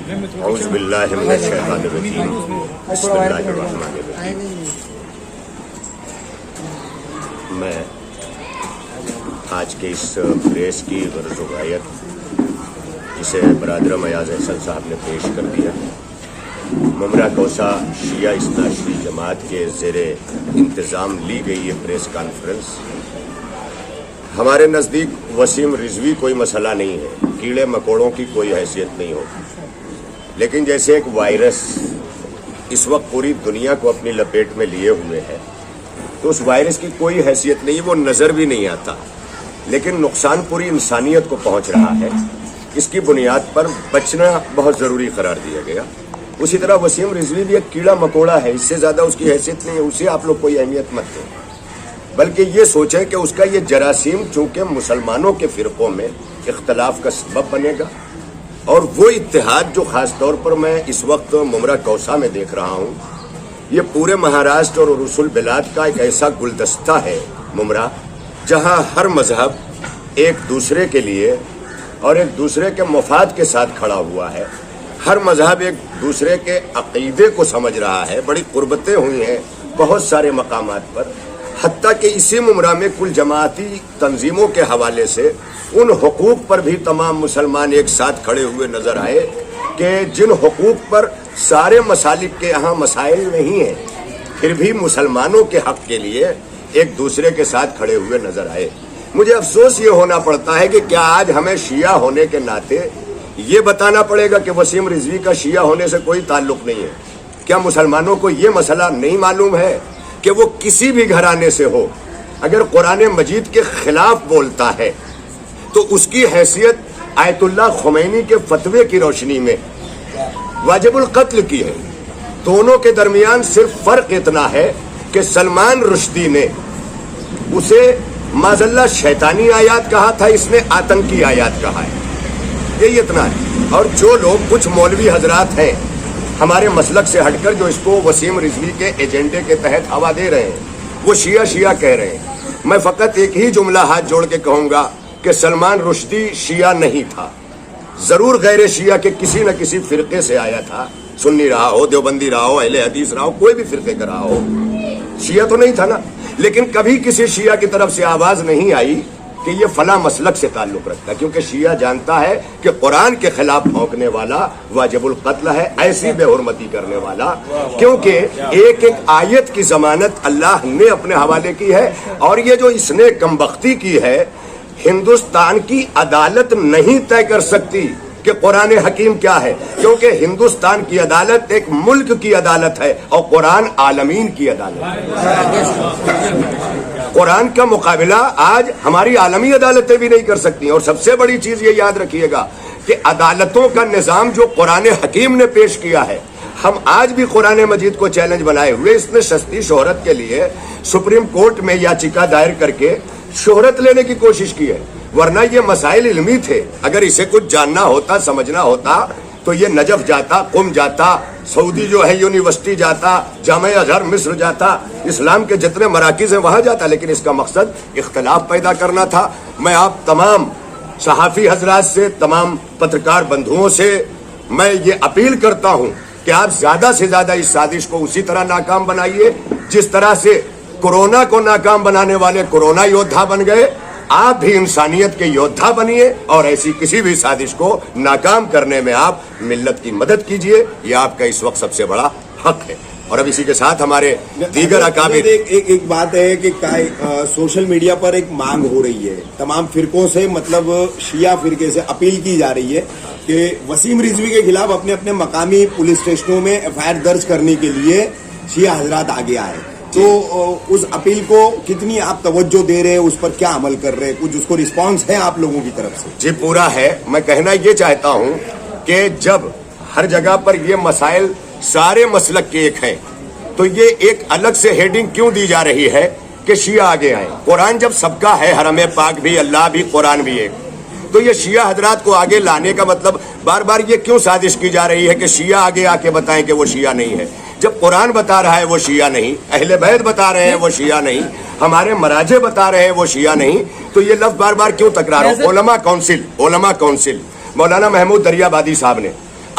اعوذ باللہ من الشیطان الرجیم بسم اللہ الرحمن الرحیم. میں آج کے اس پریس کی غرض و غایت جسے برادر ایاز احسن صاحب نے پیش کر دیا، ممرہ کوسہ شیعہ اثنا عشری جماعت کے زیر انتظام لی گئی یہ پریس کانفرنس، ہمارے نزدیک وسیم رضوی کوئی مسئلہ نہیں ہے، کیڑے مکوڑوں کی کوئی حیثیت نہیں ہوتی، لیکن جیسے ایک وائرس اس وقت پوری دنیا کو اپنی لپیٹ میں لیے ہوئے ہے تو اس وائرس کی کوئی حیثیت نہیں، وہ نظر بھی نہیں آتا، لیکن نقصان پوری انسانیت کو پہنچ رہا ہے، اس کی بنیاد پر بچنا بہت ضروری قرار دیا گیا. اسی طرح وسیم رضوی بھی ایک کیڑا مکوڑا ہے، اس سے زیادہ اس کی حیثیت نہیں ہے، اسے آپ لوگ کوئی اہمیت مت دیں، بلکہ یہ سوچیں کہ اس کا یہ جراثیم چونکہ مسلمانوں کے فرقوں میں اختلاف کا سبب بنے گا، اور وہ اتحاد جو خاص طور پر میں اس وقت ممرہ کوسہ میں دیکھ رہا ہوں، یہ پورے مہاراشٹر اور رسول بلاد کا ایک ایسا گلدستہ ہے ممرہ، جہاں ہر مذہب ایک دوسرے کے لیے اور ایک دوسرے کے مفاد کے ساتھ کھڑا ہوا ہے، ہر مذہب ایک دوسرے کے عقیدے کو سمجھ رہا ہے، بڑی قربتیں ہوئی ہیں بہت سارے مقامات پر، حتیٰ کہ اسی ممرہ میں کل جماعتی تنظیموں کے حوالے سے ان حقوق پر بھی تمام مسلمان ایک ساتھ کھڑے ہوئے نظر آئے کہ جن حقوق پر سارے مسالک کے یہاں مسائل نہیں ہیں، پھر بھی مسلمانوں کے حق کے لیے ایک دوسرے کے ساتھ کھڑے ہوئے نظر آئے. مجھے افسوس یہ ہونا پڑتا ہے کہ کیا آج ہمیں شیعہ ہونے کے ناطے یہ بتانا پڑے گا کہ وسیم رضوی کا شیعہ ہونے سے کوئی تعلق نہیں ہے؟ کیا مسلمانوں کو یہ مسئلہ نہیں معلوم ہے کہ وہ کسی بھی گھرانے سے ہو، اگر قرآن مجید کے خلاف بولتا ہے تو اس کی حیثیت آیت اللہ خمینی کے فتوے کی روشنی میں واجب القتل کی ہے؟ دونوں کے درمیان صرف فرق اتنا ہے کہ سلمان رشدی نے اسے معاذ اللہ شیطانی آیات کہا تھا، اس نے آتنکی آیات کہا ہے، یہی اتنا ہے. اور جو لوگ کچھ مولوی حضرات ہیں ہمارے مسلک سے ہٹ کر جو اس کو وسیم رضوی کے ایجنڈے کے تحت ہوا دے رہے ہیں، وہ شیعہ شیعہ کہہ رہے ہیں. میں فقط ایک ہی جملہ ہاتھ جوڑ کے کہوں گا کہ سلمان رشدی شیعہ نہیں تھا، ضرور غیر شیعہ کے کسی نہ کسی فرقے سے آیا تھا، سنی رہا ہو، دیوبندی رہا ہو، اہل حدیث رہا ہو، کوئی بھی فرقے کا رہا ہو، شیعہ تو نہیں تھا نا. لیکن کبھی کسی شیعہ کی طرف سے آواز نہیں آئی کہ یہ فلاں مسلک سے تعلق رکھتا ہے، کیونکہ شیعہ جانتا ہے کہ قرآن کے خلاف بھونکنے والا واجب القتل ہے، ایسی بے حرمتی کرنے والا، کیونکہ ایک ایک آیت کی ضمانت اللہ نے اپنے حوالے کی ہے، اور یہ جو اس نے کمبختی کی ہے ہندوستان کی عدالت نہیں طے کر سکتی کہ قرآن حکیم کیا ہے، کیونکہ ہندوستان کی عدالت ایک ملک کی عدالت ہے اور قرآن عالمین کی عدالت ہے. قرآن کا مقابلہ آج ہماری عالمی عدالتیں بھی نہیں کر سکتی. اور سب سے بڑی چیز یہ یاد رکھیے گا کہ عدالتوں کا نظام جو قرآن حکیم نے پیش کیا ہے، ہم آج بھی قرآن مجید کو چیلنج بنائے ہوئے، اس نے سستی شہرت کے لیے سپریم کورٹ میں یاچیکا دائر کر کے شہرت لینے کی کوشش کی ہے، ورنہ یہ مسائل علمی تھے. اگر اسے کچھ جاننا ہوتا، سمجھنا ہوتا تو یہ نجف جاتا، قم جاتا، سعودی جو ہے یونیورسٹی جاتا، جامعہ ازہر مصر جاتا، اسلام کے جتنے مراکز ہیں وہاں جاتا، لیکن اس کا مقصد اختلاف پیدا کرنا تھا. میں آپ تمام صحافی حضرات سے، تمام پترکار بندھوؤں سے میں یہ اپیل کرتا ہوں کہ آپ زیادہ سے زیادہ اس سازش کو اسی طرح ناکام بنائیے جس طرح سے کورونا کو ناکام بنانے والے کورونا یودھا بن گئے. آپ بھی انسانیت کے یودھا بنیے اور ایسی کسی بھی سازش کو ناکام کرنے میں آپ ملت کی مدد کیجیے، یہ آپ کا اس وقت سب سے بڑا حق ہے. اور اب اسی کے ساتھ ہمارے دیگر اکابر ایک بات ہے کہ سوشل میڈیا پر ایک مانگ ہو رہی ہے تمام فرقوں سے، مطلب شیعہ فرقے سے اپیل کی جا رہی ہے کہ وسیم رضوی کے خلاف اپنے اپنے مقامی پولیس اسٹیشنوں میں FIR درج کرنے کے لیے شیعہ حضرات آگے آئے. تو اس اپیل کو کتنی آپ توجہ دے رہے ہیں، اس پر کیا عمل کر رہے ہیں، کچھ اس کو رسپانس ہے آپ لوگوں کی طرف سے؟ جی پورا ہے. میں کہنا یہ چاہتا ہوں کہ جب ہر جگہ پر یہ مسائل سارے مسلک کے ایک ہیں تو یہ ایک الگ سے ہیڈنگ کیوں دی جا رہی ہے کہ شیعہ آگے آئیں؟ قرآن جب سب کا ہے، حرم پاک بھی، اللہ بھی، قرآن بھی ایک، تو یہ شیعہ حضرات کو آگے لانے کا مطلب بار بار یہ کیوں سازش کی جا رہی ہے کہ شیعہ آگے آ کے بتائیں کہ وہ شیعہ نہیں ہے؟ جب قرآن بتا رہا ہے وہ شیعہ نہیں، اہل بیت بتا رہے ہیں وہ شیعہ نہیں، ہمارے مراجع بتا رہے ہیں وہ شیعہ نہیں، تو یہ لفظ بار بار کیوں تکرار ہو؟ علماء کونسل مولانا محمود دریابادی صاحب نے